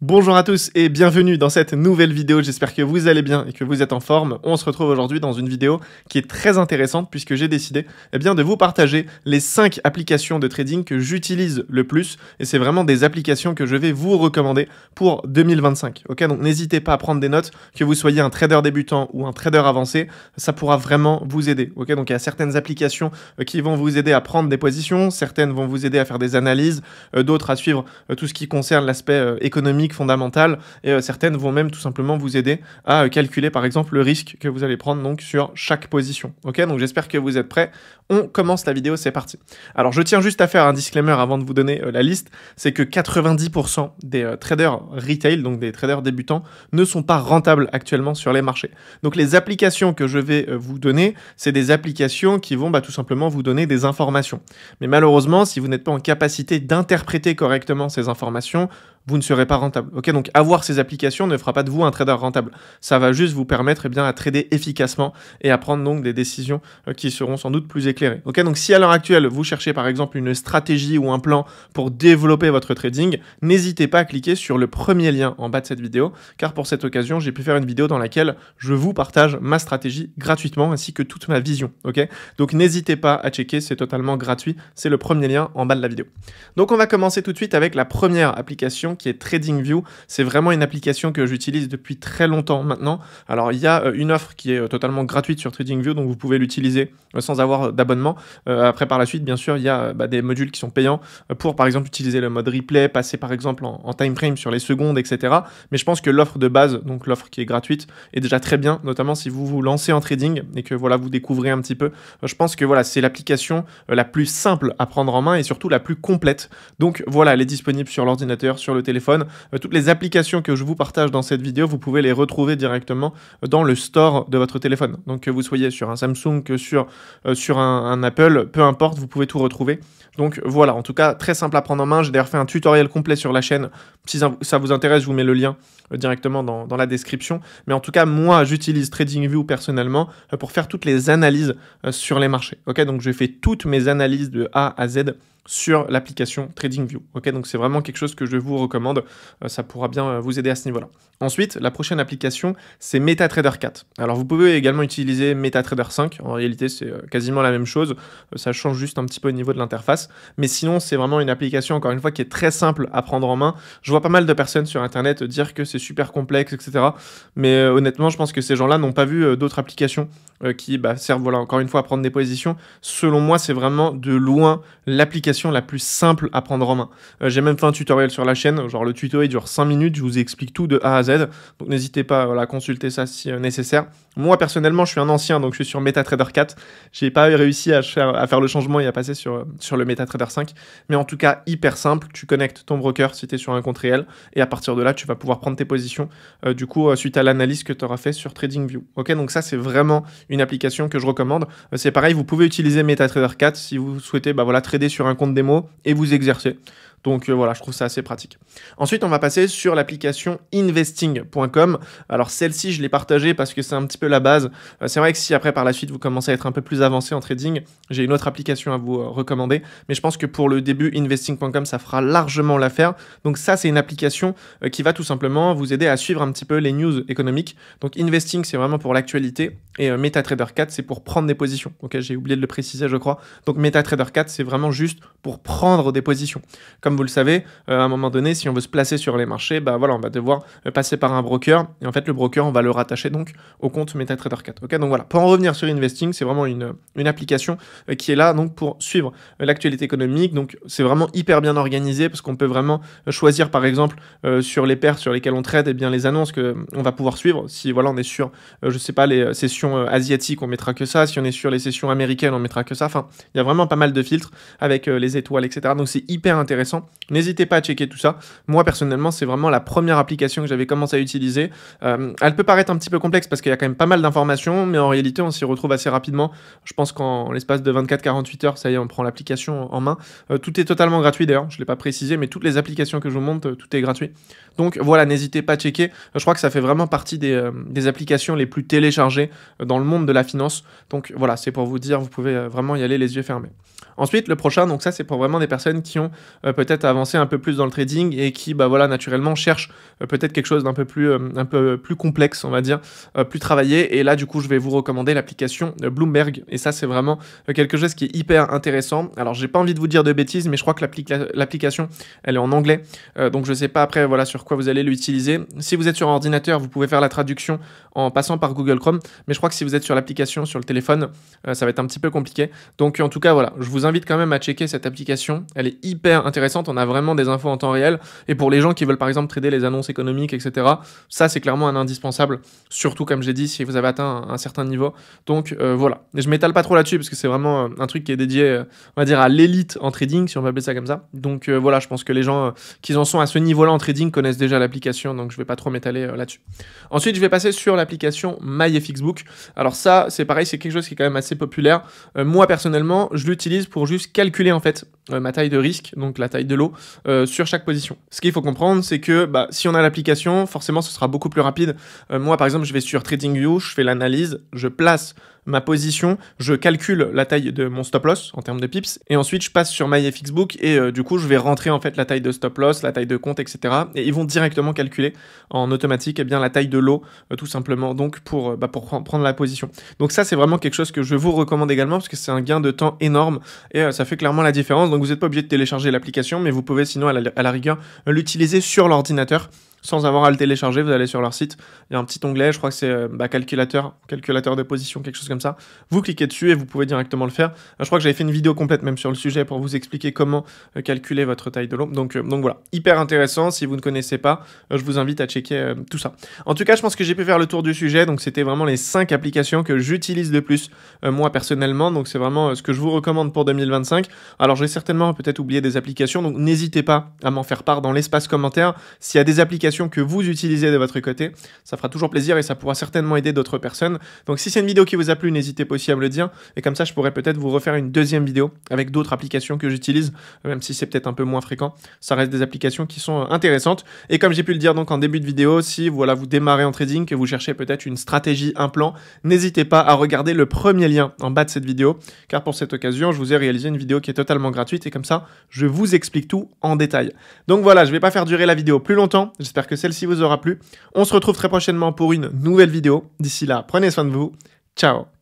Bonjour à tous et bienvenue dans cette nouvelle vidéo, j'espère que vous allez bien et que vous êtes en forme. On se retrouve aujourd'hui dans une vidéo qui est très intéressante puisque j'ai décidé de vous partager les 5 applications de trading que j'utilise le plus et c'est vraiment des applications que je vais vous recommander pour 2025. Ok, donc n'hésitez pas à prendre des notes, que vous soyez un trader débutant ou un trader avancé, ça pourra vraiment vous aider. Ok, donc il y a certaines applications qui vont vous aider à prendre des positions, certaines vont vous aider à faire des analyses, d'autres à suivre tout ce qui concerne l'aspect économique fondamentale et certaines vont même tout simplement vous aider à calculer par exemple le risque que vous allez prendre donc sur chaque position. Ok, donc j'espère que vous êtes prêts. On commence la vidéo, c'est parti. Alors je tiens juste à faire un disclaimer avant de vous donner la liste, c'est que 90% des traders retail, donc des traders débutants, ne sont pas rentables actuellement sur les marchés. Donc les applications que je vais vous donner, c'est des applications qui vont tout simplement vous donner des informations. Mais malheureusement, si vous n'êtes pas en capacité d'interpréter correctement ces informations, vous ne serez pas rentable. Ok, donc avoir ces applications ne fera pas de vous un trader rentable. Ça va juste vous permettre à trader efficacement et à prendre donc des décisions qui seront sans doute plus éclairées. Ok, donc si à l'heure actuelle vous cherchez par exemple une stratégie ou un plan pour développer votre trading, n'hésitez pas à cliquer sur le premier lien en bas de cette vidéo, car pour cette occasion j'ai pu faire une vidéo dans laquelle je vous partage ma stratégie gratuitement ainsi que toute ma vision. Ok, donc n'hésitez pas à checker, c'est totalement gratuit. C'est le premier lien en bas de la vidéo. Donc on va commencer tout de suite avec la première application qui est TradingView. C'est vraiment une application que j'utilise depuis très longtemps maintenant. Alors il y a une offre qui est totalement gratuite sur TradingView, donc vous pouvez l'utiliser sans avoir d'abonnement. Après par la suite, bien sûr, il y a des modules qui sont payants pour par exemple utiliser le mode replay, passer par exemple en time frame sur les secondes, etc. Mais je pense que l'offre de base, donc l'offre qui est gratuite, est déjà très bien, notamment si vous vous lancez en trading et que voilà, vous découvrez un petit peu. Je pense que voilà, c'est l'application la plus simple à prendre en main et surtout la plus complète. Donc voilà, elle est disponible sur l'ordinateur, sur le téléphone. Toutes les applications que je vous partage dans cette vidéo, vous pouvez les retrouver directement dans le store de votre téléphone. Donc que vous soyez sur un Samsung, que sur un Apple, peu importe, vous pouvez tout retrouver. Donc voilà, en tout cas, très simple à prendre en main. J'ai d'ailleurs fait un tutoriel complet sur la chaîne. Si ça vous intéresse, je vous mets le lien directement dans la description. Mais en tout cas, moi, j'utilise TradingView personnellement pour faire toutes les analyses sur les marchés. Ok, donc je fais toutes mes analyses de A à Z sur l'application TradingView. Ok, donc c'est vraiment quelque chose que je vous recommande. Ça pourra bien vous aider à ce niveau-là. Ensuite, la prochaine application, c'est MetaTrader 4. Alors, vous pouvez également utiliser MetaTrader 5. En réalité, c'est quasiment la même chose. Ça change juste un petit peu au niveau de l'interface. Mais sinon, c'est vraiment une application, encore une fois, qui est très simple à prendre en main. Je vois pas mal de personnes sur Internet dire que c'est super complexe, etc. Mais honnêtement, je pense que ces gens-là n'ont pas vu d'autres applications qui servent, voilà, encore une fois, à prendre des positions. Selon moi, c'est vraiment de loin l'application la plus simple à prendre en main. J'ai même fait un tutoriel sur la chaîne. Genre, le tuto, il dure 5 minutes. Je vous explique tout de A à Z. Donc n'hésitez pas à consulter ça si nécessaire. Moi personnellement je suis un ancien, donc je suis sur MetaTrader 4. J'ai pas réussi à faire le changement et à passer sur le MetaTrader 5. Mais en tout cas hyper simple, tu connectes ton broker si tu es sur un compte réel et à partir de là tu vas pouvoir prendre tes positions du coup suite à l'analyse que tu auras fait sur TradingView. Ok, donc ça c'est vraiment une application que je recommande. C'est pareil, vous pouvez utiliser MetaTrader 4 si vous souhaitez trader sur un compte démo et vous exercer. Donc voilà, je trouve ça assez pratique. Ensuite, on va passer sur l'application investing.com. Alors celle-ci, je l'ai partagée parce que c'est un petit peu la base. C'est vrai que si après, par la suite, vous commencez à être un peu plus avancé en trading, j'ai une autre application à vous recommander. Mais je pense que pour le début, investing.com, ça fera largement l'affaire. Donc ça, c'est une application qui va tout simplement vous aider à suivre un petit peu les news économiques. Donc investing, c'est vraiment pour l'actualité. Et MetaTrader 4, c'est pour prendre des positions. Ok, j'ai oublié de le préciser, je crois. Donc MetaTrader 4, c'est vraiment juste pour prendre des positions. Comme vous le savez, à un moment donné, si on veut se placer sur les marchés, voilà, on va devoir passer par un broker. Et en fait, le broker, on va le rattacher donc au compte MetaTrader 4. Ok, donc voilà. Pour en revenir sur Investing, c'est vraiment une application qui est là donc pour suivre l'actualité économique. Donc c'est vraiment hyper bien organisé parce qu'on peut vraiment choisir par exemple sur les paires sur lesquelles on trade, les annonces qu'on va pouvoir suivre. Si voilà, on est sur, je sais pas, les sessions asiatiques, on mettra que ça. Si on est sur les sessions américaines, on mettra que ça. Enfin, il y a vraiment pas mal de filtres avec les étoiles, etc. Donc c'est hyper intéressant. N'hésitez pas à checker tout ça. Moi, personnellement, c'est vraiment la première application que j'avais commencé à utiliser. Elle peut paraître un petit peu complexe parce qu'il y a quand même pas mal d'informations, mais en réalité, on s'y retrouve assez rapidement. Je pense qu'en l'espace de 24-48 heures, ça y est, on prend l'application en main. Tout est totalement gratuit d'ailleurs, je ne l'ai pas précisé, mais toutes les applications que je vous montre, tout est gratuit. Donc voilà, n'hésitez pas à checker. Je crois que ça fait vraiment partie des applications les plus téléchargées dans le monde de la finance. Donc voilà, c'est pour vous dire, vous pouvez vraiment y aller les yeux fermés. Ensuite, le prochain, donc ça c'est pour vraiment des personnes qui ont peut-être peut-être à avancer un peu plus dans le trading et qui, bah voilà, naturellement cherchent peut-être quelque chose d'un peu plus complexe, on va dire, plus travaillé. Et là, du coup, je vais vous recommander l'application Bloomberg. Et ça, c'est vraiment quelque chose qui est hyper intéressant. Alors, j'ai pas envie de vous dire de bêtises, mais je crois que l'application, elle est en anglais. Donc, je sais pas après, voilà, sur quoi vous allez l'utiliser. Si vous êtes sur un ordinateur, vous pouvez faire la traduction en passant par Google Chrome. Mais je crois que si vous êtes sur l'application, sur le téléphone, ça va être un petit peu compliqué. Donc, en tout cas, voilà, je vous invite quand même à checker cette application. Elle est hyper intéressante. On a vraiment des infos en temps réel. Et pour les gens qui veulent, par exemple, trader les annonces économiques, etc., ça, c'est clairement un indispensable. Surtout, comme j'ai dit, si vous avez atteint un certain niveau. Donc, voilà. Et je m'étale pas trop là-dessus parce que c'est vraiment un truc qui est dédié, on va dire, à l'élite en trading, si on va appeler ça comme ça. Donc, voilà, je pense que les gens qui en sont à ce niveau-là en trading connaissent déjà l'application. Donc, je vais pas trop m'étaler là-dessus. Ensuite, je vais passer sur l'application MyFXBook. Alors ça, c'est pareil, c'est quelque chose qui est quand même assez populaire. Moi, personnellement, je l'utilise pour juste calculer en fait ma taille de risque, donc la taille de lot, sur chaque position. Ce qu'il faut comprendre, c'est que si on a l'application, forcément, ce sera beaucoup plus rapide. Moi, par exemple, je vais sur TradingView, je fais l'analyse, je place ma position, je calcule la taille de mon stop loss en termes de pips, et ensuite je passe sur MyFXBook et du coup je vais rentrer en fait la taille de stop loss, la taille de compte, etc. Et ils vont directement calculer en automatique bien la taille de lot, tout simplement, donc pour prendre la position. Donc ça c'est vraiment quelque chose que je vous recommande également parce que c'est un gain de temps énorme et ça fait clairement la différence. Donc vous n'êtes pas obligé de télécharger l'application, mais vous pouvez sinon à la rigueur l'utiliser sur l'ordinateur. Sans avoir à le télécharger, vous allez sur leur site, il y a un petit onglet, je crois que c'est calculateur de position, quelque chose comme ça. Vous cliquez dessus et vous pouvez directement le faire. Je crois que j'avais fait une vidéo complète même sur le sujet pour vous expliquer comment calculer votre taille de lot. Donc voilà, hyper intéressant. Si vous ne connaissez pas, je vous invite à checker tout ça. En tout cas, je pense que j'ai pu faire le tour du sujet. Donc c'était vraiment les 5 applications que j'utilise le plus moi personnellement. Donc c'est vraiment ce que je vous recommande pour 2025. Alors j'ai certainement peut-être oublié des applications, donc n'hésitez pas à m'en faire part dans l'espace commentaire. S'il y a des applications que vous utilisez de votre côté, ça fera toujours plaisir et ça pourra certainement aider d'autres personnes. Donc si c'est une vidéo qui vous a plu, n'hésitez pas aussi à me le dire et comme ça je pourrais peut-être vous refaire une deuxième vidéo avec d'autres applications que j'utilise, même si c'est peut-être un peu moins fréquent, ça reste des applications qui sont intéressantes. Et comme j'ai pu le dire donc en début de vidéo, si voilà, vous démarrez en trading, que vous cherchez peut-être une stratégie, un plan, n'hésitez pas à regarder le premier lien en bas de cette vidéo, car pour cette occasion, je vous ai réalisé une vidéo qui est totalement gratuite et comme ça, je vous explique tout en détail. Donc voilà, je vais pas faire durer la vidéo plus longtemps, j'espère que celle-ci vous aura plu. On se retrouve très prochainement pour une nouvelle vidéo. D'ici là, prenez soin de vous. Ciao.